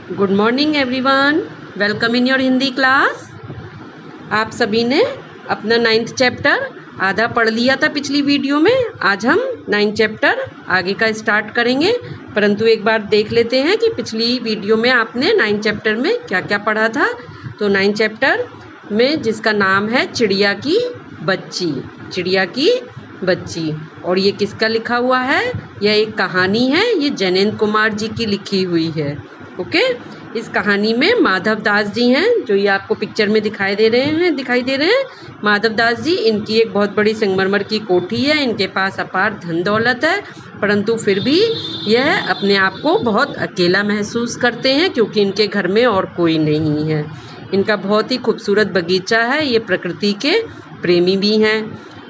Good morning everyone, welcome in your Hindi class. आप सभी ने अपना 9th चैप्टर आधा पढ़ लिया था पिछली वीडियो में। आज हम 9th चैप्टर आगे का स्टार्ट करेंगे, परंतु एक बार देख लेते हैं कि पिछली वीडियो में आपने 9th चैप्टर में क्या क्या पढ़ा था। तो 9th चैप्टर में जिसका नाम है चिड़िया की बच्ची, चिड़िया की बच्ची, और ये किसका लिखा हुआ है? यह एक कहानी है, ये जैनेन्द्र कुमार जी की लिखी हुई है। ओके, इस कहानी में माधव दास जी हैं, जो ये आपको पिक्चर में दिखाई दे रहे हैं। माधव दास जी, इनकी एक बहुत बड़ी संगमरमर की कोठी है, इनके पास अपार धन दौलत है, परंतु फिर भी यह अपने आप को बहुत अकेला महसूस करते हैं क्योंकि इनके घर में और कोई नहीं है। इनका बहुत ही खूबसूरत बगीचा है, ये प्रकृति के प्रेमी भी हैं।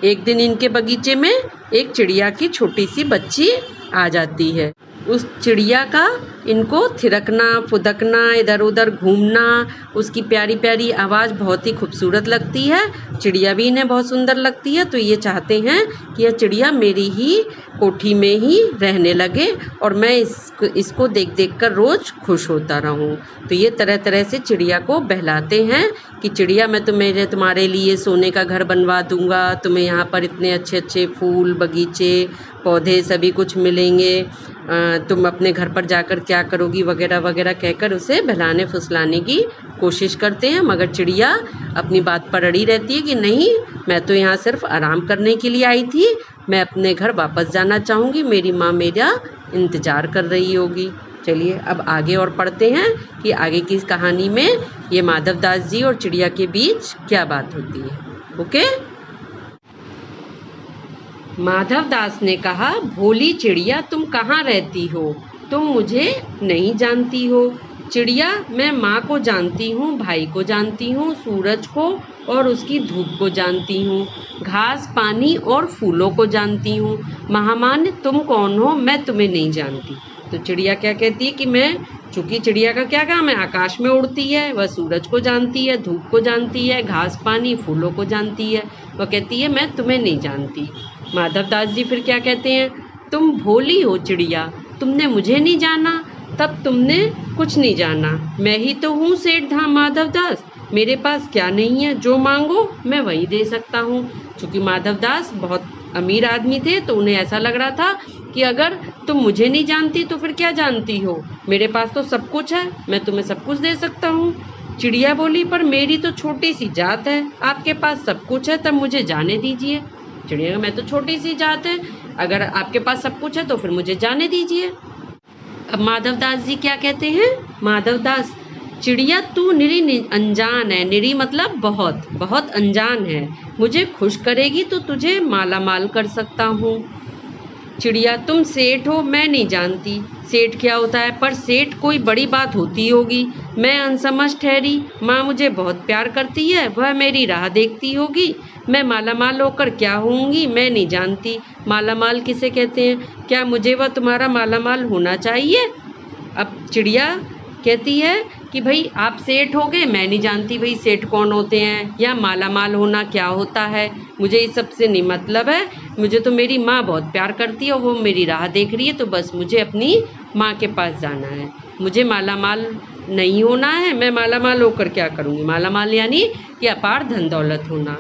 एक दिन इनके बगीचे में एक चिड़िया की छोटी सी बच्ची आ जाती है। उस चिड़िया का इनको थिरकना, फुदकना, इधर उधर घूमना, उसकी प्यारी प्यारी आवाज़ बहुत ही खूबसूरत लगती है। चिड़िया भी इन्हें बहुत सुंदर लगती है, तो ये चाहते हैं कि यह चिड़िया मेरी ही कोठी में ही रहने लगे और मैं इसको देख देख कर रोज़ खुश होता रहूं। तो ये तरह तरह से चिड़िया को बहलाते हैं कि चिड़िया, मैं तुम्हारे लिए सोने का घर बनवा दूंगा, तुम्हें यहाँ पर इतने अच्छे अच्छे फूल, बगीचे, पौधे सभी कुछ मिलेंगे, तुम अपने घर पर जाकर क्या करोगी वगैरह वगैरह कहकर उसे बहलाने फुसलाने की कोशिश करते हैं। मगर चिड़िया अपनी बात पर अड़ी रहती है कि नहीं, मैं तो यहाँ सिर्फ आराम करने के लिए आई थी, मैं अपने घर वापस जाना चाहूँगी, मेरी माँ मेरा इंतज़ार कर रही होगी। चलिए अब आगे और पढ़ते हैं कि आगे की इस कहानी में ये माधव दास जी और चिड़िया के बीच क्या बात होती है। ओके, माधव दास ने कहा, भोली चिड़िया, तुम कहाँ रहती हो? तुम मुझे नहीं जानती हो। चिड़िया, मैं माँ को जानती हूँ, भाई को जानती हूँ, सूरज को और उसकी धूप को जानती हूँ, घास, पानी और फूलों को जानती हूँ। महामान्य, तुम कौन हो? मैं तुम्हें नहीं जानती। तो चिड़िया क्या कहती है कि मैं, चूंकि चिड़िया का क्या काम है, आकाश में उड़ती है, वह सूरज को जानती है, धूप को जानती है, घास, पानी, फूलों को जानती है। वह कहती है मैं तुम्हें नहीं जानती। माधव दास जी फिर क्या कहते हैं, तुम भोली हो चिड़िया, तुमने मुझे नहीं जाना, तब तुमने कुछ नहीं जाना। मैं ही तो हूँ सेठ धाम माधव दास, मेरे पास क्या नहीं है, जो मांगो मैं वही दे सकता हूँ। चूँकि माधव दास बहुत अमीर आदमी थे, तो उन्हें ऐसा लग रहा था कि अगर तुम मुझे नहीं जानती तो फिर क्या जानती हो, मेरे पास तो सब कुछ है, मैं तुम्हें सब कुछ दे सकता हूँ। चिड़िया बोली, पर मेरी तो छोटी सी जात है, आपके पास सब कुछ है, तब मुझे जाने दीजिए। चिड़िया, मैं तो छोटी सी जात है, अगर आपके पास सब कुछ है तो फिर मुझे जाने दीजिए। अब माधव दास जी क्या कहते हैं, माधव दास, चिड़िया तू निरी अनजान है, निरी मतलब बहुत बहुत अनजान है, मुझे खुश करेगी तो तुझे माला माल कर सकता हूँ। चिड़िया, तुम सेठ हो, मैं नहीं जानती सेठ क्या होता है, पर सेठ कोई बड़ी बात होती होगी, मैं अनसमझ ठहरी, माँ मुझे बहुत प्यार करती है, वह मेरी राह देखती होगी, मैं मालामाल होकर क्या होऊंगी, मैं नहीं जानती। मालामाल किसे कहते हैं? क्या मुझे वह तुम्हारा मालामाल होना चाहिए? अब चिड़िया कहती है कि भाई आप सेठ हो गए, मैं नहीं जानती भाई सेठ कौन होते हैं या मालामाल होना क्या होता है, मुझे इस सब से नहीं मतलब है, मुझे तो मेरी माँ बहुत प्यार करती है और वो मेरी राह देख रही है, तो बस मुझे अपनी माँ के पास जाना है, मुझे मालामाल नहीं होना है, मैं मालामाल होकर क्या करूँगी? मालामाल यानी कि अपार धन दौलत होना।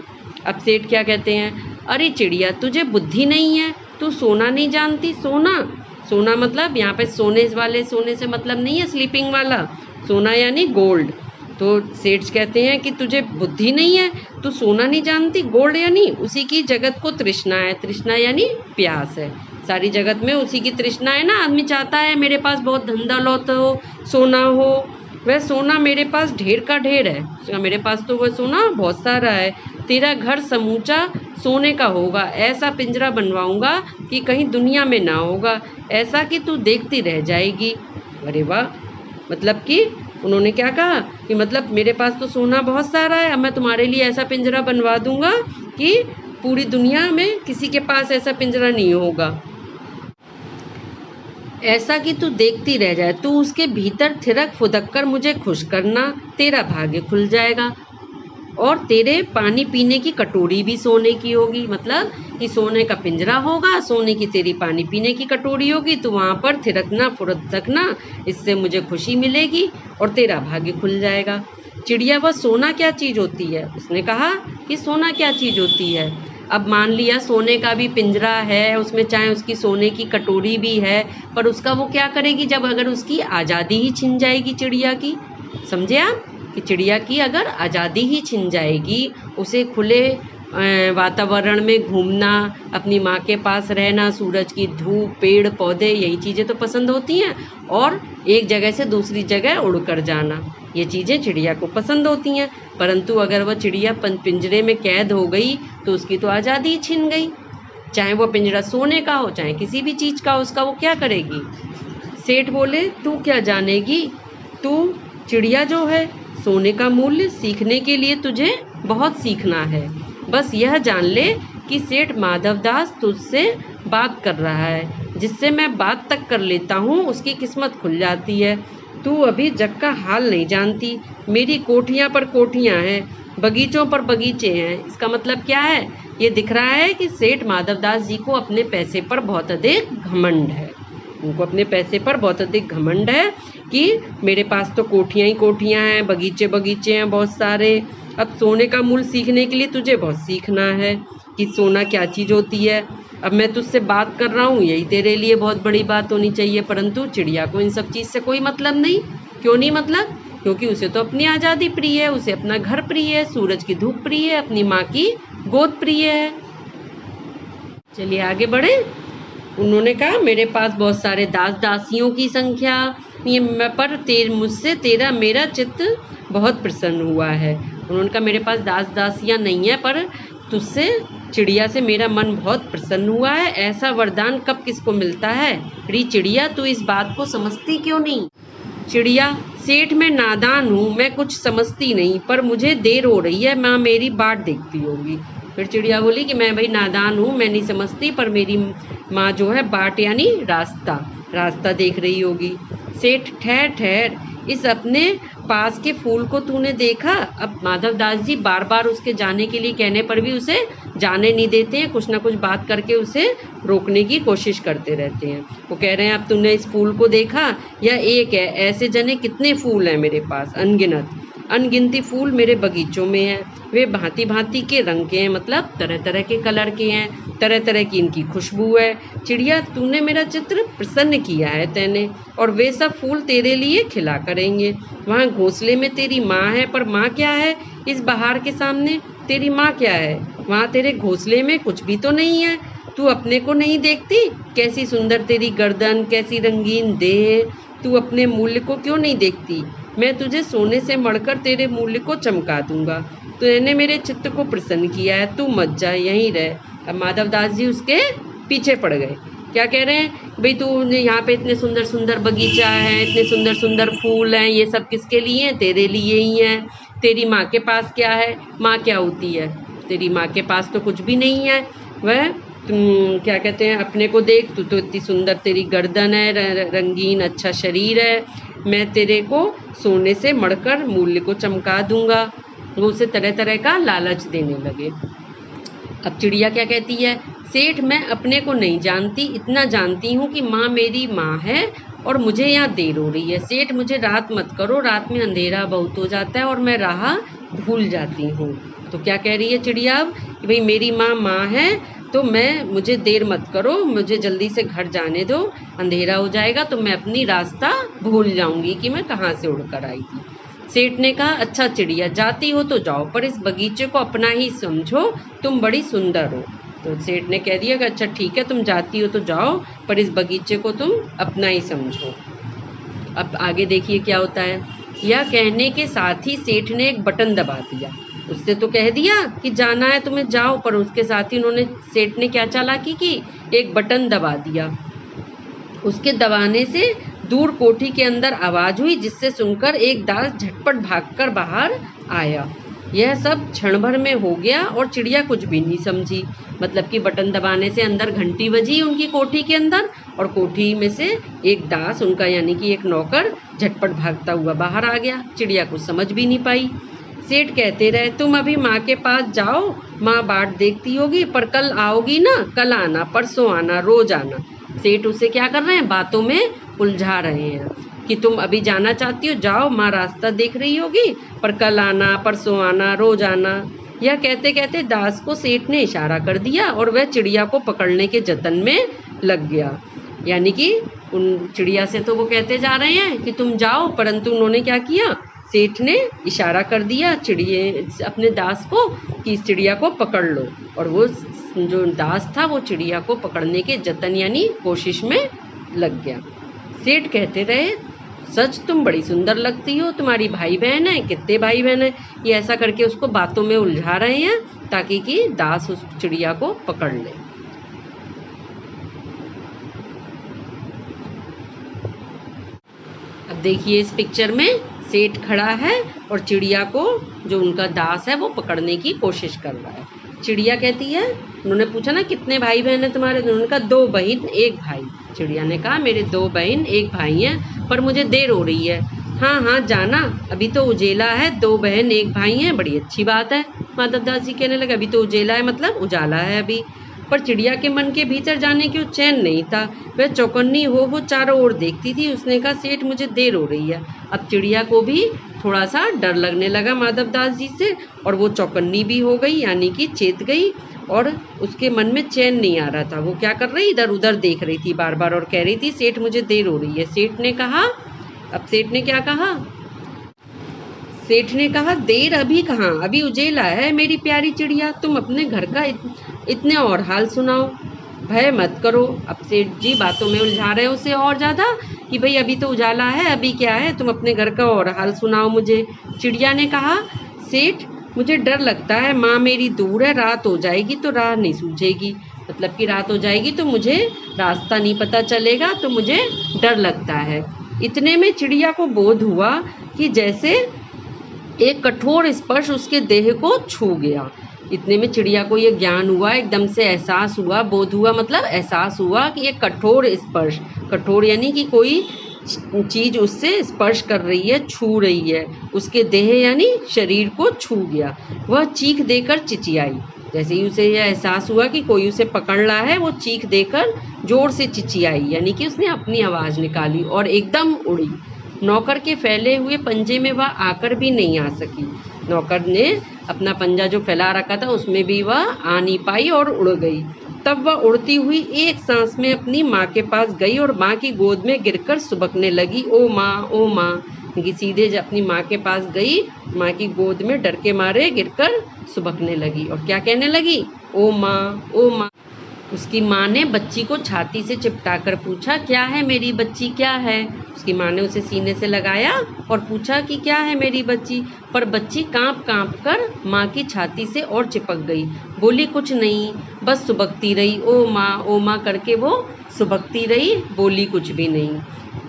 अब सेठ क्या कहते हैं, अरे चिड़िया, तुझे बुद्धि नहीं है, तू सोना नहीं जानती। सोना, सोना मतलब यहाँ पे सोने वाले सोने से मतलब नहीं है स्लीपिंग वाला, सोना यानी गोल्ड। तो सेठ कहते हैं कि तुझे बुद्धि नहीं है, तू सोना नहीं जानती, गोल्ड यानी उसी की जगत को तृष्णा है, तृष्णा यानी प्यास है, सारी जगत में उसी की तृष्णा है ना। आदमी चाहता है मेरे पास बहुत धन दौलत हो, सोना हो, वह सोना मेरे पास ढेर का ढेर है, मेरे पास तो वह सोना बहुत सारा है, तेरा घर समूचा सोने का होगा, ऐसा पिंजरा बनवाऊंगा कि कहीं दुनिया में ना होगा, ऐसा कि तू देखती रह जाएगी। अरे वाह, मतलब कि उन्होंने क्या कहा कि मतलब मेरे पास तो सोना बहुत सारा है, अब मैं तुम्हारे लिए ऐसा पिंजरा बनवा दूंगा कि पूरी दुनिया में किसी के पास ऐसा पिंजरा नहीं होगा, ऐसा कि तू देखती रह जाए, तू उसके भीतर थिरक फुदक कर मुझे खुश करना, तेरा भाग्य खुल जाएगा। और तेरे पानी पीने की कटोरी भी सोने की होगी। मतलब कि सोने का पिंजरा होगा, सोने की तेरी पानी पीने की कटोरी होगी, तो वहाँ पर थिरकना फुरकना, इससे मुझे खुशी मिलेगी और तेरा भाग्य खुल जाएगा। चिड़िया, वह सोना क्या चीज़ होती है? उसने कहा कि सोना क्या चीज़ होती है। अब मान लिया सोने का भी पिंजरा है, उसमें चाहे उसकी सोने की कटोरी भी है, पर उसका वो क्या करेगी जब अगर उसकी आज़ादी ही छिन जाएगी चिड़िया की? समझे आप कि चिड़िया की अगर आज़ादी ही छिन जाएगी, उसे खुले वातावरण में घूमना, अपनी माँ के पास रहना, सूरज की धूप, पेड़ पौधे, यही चीज़ें तो पसंद होती हैं, और एक जगह से दूसरी जगह उड़कर जाना, ये चीज़ें चिड़िया को पसंद होती हैं। परंतु अगर वह चिड़िया पिंजरे में कैद हो गई तो उसकी तो आज़ादी छिन गई। चाहे वो पिंजरा सोने का हो, चाहे किसी भी चीज़ का हो, उसका वो क्या करेगी? सेठ बोले, तू क्या जानेगी, तू चिड़िया जो है, सोने का मूल्य सीखने के लिए तुझे बहुत सीखना है। बस यह जान ले कि सेठ माधवदास तुझसे बात कर रहा है, जिससे मैं बात तक कर लेता हूँ उसकी किस्मत खुल जाती है। तू अभी जग का हाल नहीं जानती। मेरी कोठियाँ पर कोठियाँ हैं, बगीचों पर बगीचे हैं। इसका मतलब क्या है? ये दिख रहा है कि सेठ माधवदास जी को अपने पैसे पर बहुत अधिक घमंड है। उनको अपने पैसे पर बहुत अधिक घमंड है कि मेरे पास तो कोठियाँ ही कोठियाँ हैं, बगीचे बगीचे हैं बहुत सारे। अब सोने का मूल सीखने के लिए तुझे बहुत सीखना है कि सोना क्या चीज़ होती है। अब मैं तुझसे बात कर रहा हूँ, यही तेरे लिए बहुत बड़ी बात होनी चाहिए, परंतु चिड़िया को इन सब चीज़ से कोई मतलब नहीं। क्यों नहीं मतलब? क्योंकि उसे तो अपनी आज़ादी प्रिय है, उसे अपना घर प्रिय है, सूरज की धूप प्रिय है, अपनी माँ की गोद प्रिय है। चलिए आगे बढ़े। उन्होंने कहा, मेरे पास बहुत सारे दास दासियों की संख्या ये पर मुझसे तेरा मेरा चित्त बहुत प्रसन्न हुआ है। उन्होंने कहा, मेरे पास दास दासियाँ नहीं है, पर तुझसे चिड़िया से मेरा मन बहुत प्रसन्न हुआ है। ऐसा वरदान कब किसको मिलता है? री चिड़िया, तू इस बात को समझती क्यों नहीं? चिड़िया, सेठ मैं नादान हूँ, मैं कुछ समझती नहीं, पर मुझे देर हो रही है, माँ मेरी बाट देखती होगी। फिर चिड़िया बोली कि मैं भाई नादान हूँ, मैं नहीं समझती, पर मेरी माँ जो है बाट यानी रास्ता देख रही होगी। सेठ, ठहर ठहर, इस अपने पास के फूल को तूने देखा? अब माधवदास जी बार बार उसके जाने के लिए कहने पर भी उसे जाने नहीं देते हैं, कुछ ना कुछ बात करके उसे रोकने की कोशिश करते रहते हैं। वो कह रहे हैं, अब तुमने इस फूल को देखा? यह एक है, ऐसे जने कितने फूल हैं मेरे पास, अनगिनती फूल मेरे बगीचों में हैं। वे भांति भांति के रंग के हैं, मतलब तरह तरह के कलर के हैं, तरह तरह की इनकी खुशबू है। चिड़िया, तूने मेरा चित्र प्रसन्न किया है तेने, और वे सब फूल तेरे लिए खिला करेंगे। वहाँ घोंसले में तेरी माँ है, पर माँ क्या है इस बहार के सामने? तेरी माँ क्या है? वहाँ तेरे घोंसले में कुछ भी तो नहीं है। तू अपने को नहीं देखती? कैसी सुंदर तेरी गर्दन, कैसी रंगीन देह। तू अपने मूल्य को क्यों नहीं देखती? मैं तुझे सोने से मढ़कर तेरे मूल्य को चमका दूंगा। तूने मेरे चित्त को प्रसन्न किया है, तू मत जा, यहीं रह। अब माधवदास जी उसके पीछे पड़ गए। क्या कह रहे हैं? भाई तू यहाँ पे इतने सुंदर सुंदर बगीचा है, इतने सुंदर सुंदर फूल हैं, ये सब किसके लिए हैं? तेरे लिए ही हैं। तेरी माँ के पास क्या है? माँ क्या होती है? तेरी माँ के पास तो कुछ भी नहीं है। वह तुम क्या कहते हैं, अपने को देख, तू तो इतनी सुंदर तेरी गर्दन है, रंगीन अच्छा शरीर है, मैं तेरे को सोने से मढ़कर मूल्य को चमका दूंगा। वो उसे तरह तरह का लालच देने लगे। अब चिड़िया क्या कहती है? सेठ, मैं अपने को नहीं जानती, इतना जानती हूँ कि माँ मेरी माँ है और मुझे यहाँ देर हो रही है। सेठ, मुझे रात मत करो, रात में अंधेरा बहुत हो जाता है और मैं राह भूल जाती हूँ। तो क्या कह रही है चिड़िया अब कि भाई मेरी माँ है, तो मुझे देर मत करो, मुझे जल्दी से घर जाने दो, अंधेरा हो जाएगा तो मैं अपनी रास्ता भूल जाऊंगी कि मैं कहाँ से उड़कर आई थी। सेठ ने कहा, अच्छा चिड़िया, जाती हो तो जाओ, पर इस बगीचे को अपना ही समझो, तुम बड़ी सुंदर हो। तो सेठ ने कह दिया कि अच्छा ठीक है, तुम जाती हो तो जाओ, पर इस बगीचे को तुम अपना ही समझो। अब आगे देखिए क्या होता है। यह कहने के साथ ही सेठ ने एक बटन दबा दिया। उससे तो कह दिया कि जाना है तुम्हें जाओ, पर उसके साथ ही सेठ ने क्या चालाकी की, एक बटन दबा दिया। उसके दबाने से दूर कोठी के अंदर आवाज हुई, जिससे सुनकर एक दास झटपट भागकर बाहर आया। यह सब क्षण भर में हो गया और चिड़िया कुछ भी नहीं समझी। मतलब कि बटन दबाने से अंदर घंटी बजी उनकी कोठी के अंदर, और कोठी में से एक दास, उनका यानी कि एक नौकर, झटपट भागता हुआ बाहर आ गया। चिड़िया कुछ समझ भी नहीं पाई। सेठ कहते रहे, तुम अभी माँ के पास जाओ, माँ बाट देखती होगी, पर कल आओगी ना, कल आना, परसों आना, रोज आना। सेठ उसे क्या कर रहे हैं, बातों में उलझा रहे हैं कि तुम अभी जाना चाहती हो, जाओ, माँ रास्ता देख रही होगी, पर कल आना, परसों आना, रोज आना। यह कहते कहते दास को सेठ ने इशारा कर दिया और वह चिड़िया को पकड़ने के जतन में लग गया। यानी कि उन चिड़िया से तो वो कहते जा रहे हैं कि तुम जाओ, परंतु उन्होंने क्या किया, सेठ ने इशारा कर दिया चिड़िए अपने दास को कि इस चिड़िया को पकड़ लो, और वो जो दास था वो चिड़िया को पकड़ने के जतन यानी कोशिश में लग गया। सेठ कहते रहे, सच तुम बड़ी सुंदर लगती हो, तुम्हारी भाई बहन है, कितने भाई बहन है। ये ऐसा करके उसको बातों में उलझा रहे हैं ताकि कि दास उस चिड़िया को पकड़ ले। अब देखिए इस पिक्चर में सेठ खड़ा है और चिड़िया को जो उनका दास है वो पकड़ने की कोशिश कर रहा है। चिड़िया कहती है, उन्होंने पूछा ना कितने भाई बहन है तुम्हारे, उन्होंने कहा 2 बहन 1 भाई। चिड़िया ने कहा मेरे 2 बहन 1 भाई हैं, पर मुझे देर हो रही है। हाँ हाँ जाना, अभी तो उजेला है, 2 बहन 1 भाई हैं, बड़ी अच्छी बात है। माधव दास जी कहने लगे, अभी तो उजेला है मतलब उजाला है अभी। पर चिड़िया के मन के भीतर जाने की चैन नहीं था, वह चौकन्नी हो चारों ओर देखती थी। उसने कहा सेठ मुझे देर हो रही है। अब चिड़िया को भी थोड़ा सा डर लगने लगा माधव दास जी से, और वो चौकन्नी भी हो गई यानी कि चेत गई, और उसके मन में चैन नहीं आ रहा था। वो क्या कर रही, इधर उधर देख रही थी बार बार और कह रही थी सेठ मुझे देर हो रही है। सेठ ने कहा, अब सेठ ने क्या कहा, सेठ ने कहा देर अभी कहाँ, अभी उजेला है मेरी प्यारी चिड़िया, तुम अपने घर का इतने और हाल सुनाओ, भय मत करो। अब सेठ जी बातों में उलझा रहे उसे और ज़्यादा कि भाई अभी तो उजाला है, अभी क्या है, तुम अपने घर का और हाल सुनाओ मुझे। चिड़िया ने कहा सेठ मुझे डर लगता है, माँ मेरी दूर है, रात हो जाएगी तो राह नहीं सूझेगी, मतलब कि रात हो जाएगी तो मुझे रास्ता नहीं पता चलेगा, तो मुझे डर लगता है। इतने में चिड़िया को बोध हुआ कि जैसे एक कठोर स्पर्श उसके देह को छू गया। इतने में चिड़िया को ये ज्ञान हुआ, एकदम से एहसास हुआ, बोध हुआ मतलब एहसास हुआ कि ये कठोर स्पर्श, कठोर यानी कि कोई चीज उससे स्पर्श कर रही है, छू रही है, उसके देह यानी शरीर को छू गया। वह चीख देकर चिचियाई। जैसे ही उसे यह एहसास हुआ कि कोई उसे पकड़ रहा है, वो चीख देकर जोर से चिचियाई, यानी कि उसने अपनी आवाज निकाली और एकदम उड़ी। नौकर के फैले हुए पंजे में वह आकर भी नहीं आ सकी। नौकर ने अपना पंजा जो फैला रखा था उसमें भी वह आ नहीं पाई और उड़ गई। तब वह उड़ती हुई एक सांस में अपनी माँ के पास गई और माँ की गोद में गिरकर सुबकने लगी, ओ माँ ओ माँ। कि सीधे जब अपनी माँ के पास गई, माँ की गोद में डर के मारे गिरकर सुबकने लगी और क्या कहने लगी, ओ माँ ओ माँ। उसकी माँ ने बच्ची को छाती से चिपटाकर पूछा, क्या है मेरी बच्ची, क्या है। उसकी माँ ने उसे सीने से लगाया और पूछा कि क्या है मेरी बच्ची, पर बच्ची कांप कांप कर माँ की छाती से और चिपक गई। बोली कुछ नहीं, बस सुबकती रही, ओ माँ करके वो सुबकती रही, बोली कुछ भी नहीं।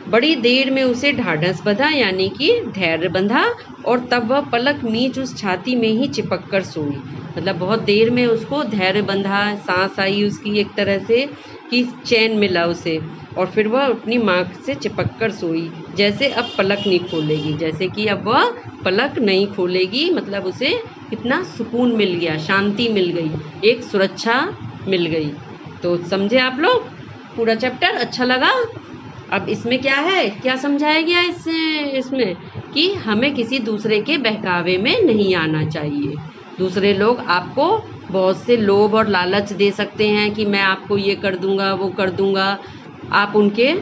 बड़ी देर में उसे ढाढ़स बंधा यानी कि धैर्य बंधा, और तब वह पलक मीच उस छाती में ही चिपक कर सोई। मतलब बहुत देर में उसको धैर्य बंधा, सांस आई उसकी एक तरह से कि चैन मिला उसे, और फिर वह अपनी माँ से चिपक कर सोई। जैसे अब पलक नहीं खोलेगी, जैसे कि अब वह पलक नहीं खोलेगी, मतलब उसे कितना सुकून मिल गया, शांति मिल गई, एक सुरक्षा मिल गई। तो समझे आप लोग पूरा चैप्टर, अच्छा लगा। अब इसमें क्या है, क्या समझाया गया इसमें कि हमें किसी दूसरे के बहकावे में नहीं आना चाहिए। दूसरे लोग आपको बहुत से लोभ और लालच दे सकते हैं कि मैं आपको ये कर दूंगा, वो कर दूंगा, आप उनके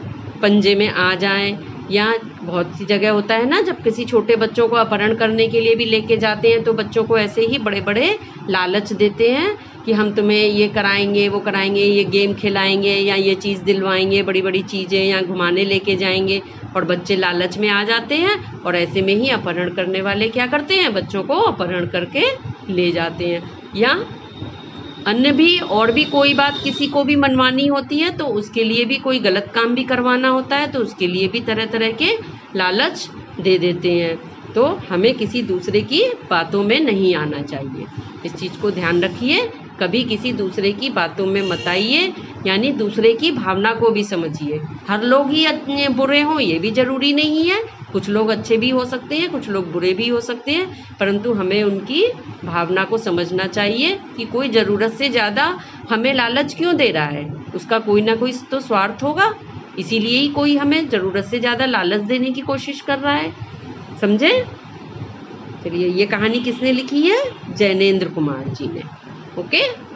पंजे में आ जाएं। या बहुत सी जगह होता है ना, जब किसी छोटे बच्चों को अपहरण करने के लिए भी लेके जाते हैं तो बच्चों को ऐसे ही बड़े बड़े लालच देते हैं कि हम तुम्हें ये कराएंगे, वो कराएंगे, ये गेम खिलाएंगे या ये चीज़ दिलवाएंगे, बड़ी बड़ी चीज़ें या घुमाने लेके जाएंगे, और बच्चे लालच में आ जाते हैं और ऐसे में ही अपहरण करने वाले क्या करते हैं, बच्चों को अपहरण करके ले जाते हैं। या अन्य भी और भी कोई बात किसी को भी मनवानी होती है तो उसके लिए भी, कोई गलत काम भी करवाना होता है तो उसके लिए भी तरह तरह के लालच दे देते हैं। तो हमें किसी दूसरे की बातों में नहीं आना चाहिए, इस चीज़ को ध्यान रखिए। कभी किसी दूसरे की बातों में मत आइए, यानी दूसरे की भावना को भी समझिए। हर लोग ही बुरे हों ये भी ज़रूरी नहीं है, कुछ लोग अच्छे भी हो सकते हैं, कुछ लोग बुरे भी हो सकते हैं, परंतु हमें उनकी भावना को समझना चाहिए कि कोई ज़रूरत से ज़्यादा हमें लालच क्यों दे रहा है, उसका कोई ना कोई तो स्वार्थ होगा, इसीलिए ही कोई हमें ज़रूरत से ज़्यादा लालच देने की कोशिश कर रहा है। समझे? चलिए, ये कहानी किसने लिखी है? जैनेंद्र कुमार जी ने। ओके।